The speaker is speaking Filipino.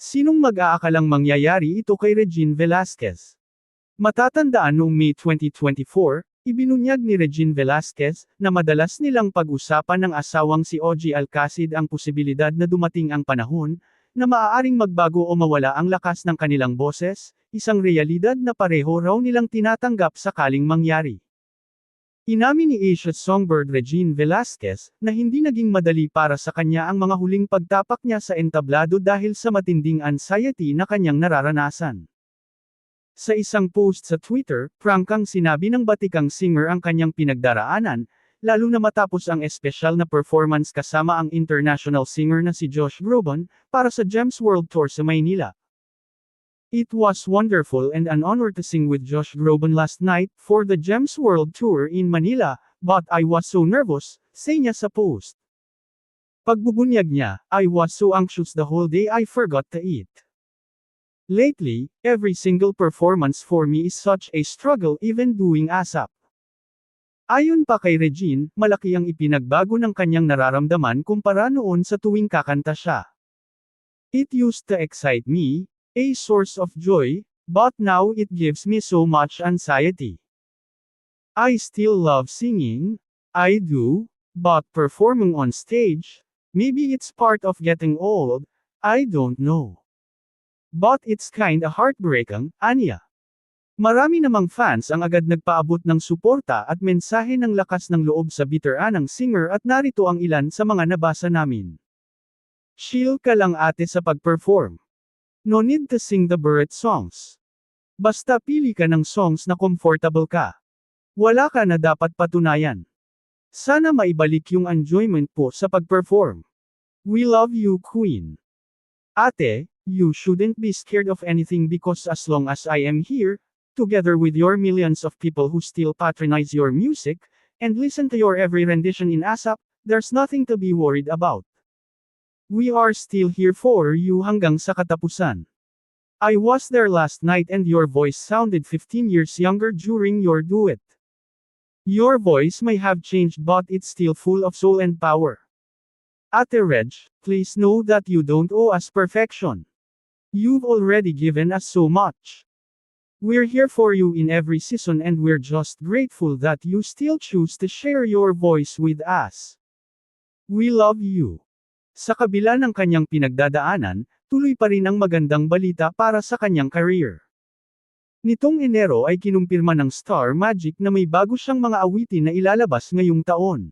Sinong mag-aakalang mangyayari ito kay Regine Velasquez? Matatandaan noong May 2024, ibinunyag ni Regine Velasquez, na madalas nilang pag-usapan ng asawang si Ogie Alcacid ang posibilidad na dumating ang panahon, na maaaring magbago o mawala ang lakas ng kanilang boses, isang realidad na pareho raw nilang tinatanggap sakaling mangyari. Inamin ni Asia songbird Regine Velasquez, na hindi naging madali para sa kanya ang mga huling pagtapak niya sa entablado dahil sa matinding anxiety na kanyang nararanasan. Sa isang post sa Twitter, prangkang sinabi ng batikang singer ang kanyang pinagdaraanan, lalo na matapos ang espesyal na performance kasama ang international singer na si Josh Groban, para sa Gems World Tour sa Maynila. It was wonderful and an honor to sing with Josh Groban last night, for the Gems World Tour in Manila, but I was so nervous, say niya sa post. Pagbubunyag niya, I was so anxious the whole day I forgot to eat. Lately, every single performance for me is such a struggle even doing ASAP. Ayon pa kay Regine, malaki ang ipinagbago ng kanyang nararamdaman kumpara noon sa tuwing kakanta siya. It used to excite me, a source of joy, but now it gives me so much anxiety. I still love singing, I do, but performing on stage, maybe it's part of getting old, I don't know. But it's kinda heartbreaking, anya. Marami namang fans ang agad nagpaabot ng suporta at mensahe ng lakas ng loob sa biteranang singer at narito ang ilan sa mga nabasa namin. Chill ka lang ate sa pag-perform. No need to sing the Barrett songs. Basta pili ka ng songs na comfortable ka. Wala ka na dapat patunayan. Sana maibalik yung enjoyment po sa pag-perform. We love you Queen. Ate, you shouldn't be scared of anything because as long as I am here, together with your millions of people who still patronize your music, and listen to your every rendition in ASAP, there's nothing to be worried about. We are still here for you hanggang sa katapusan. I was there last night and your voice sounded 15 years younger during your duet. Your voice may have changed but it's still full of soul and power. Ate Reg, please know that you don't owe us perfection. You've already given us so much. We're here for you in every season and we're just grateful that you still choose to share your voice with us. We love you. Sa kabila ng kanyang pinagdadaanan, tuloy pa rin ang magandang balita para sa kanyang career. Nitong Enero ay kinumpirma ng Star Magic na may bago siyang mga awitin na ilalabas ngayong taon.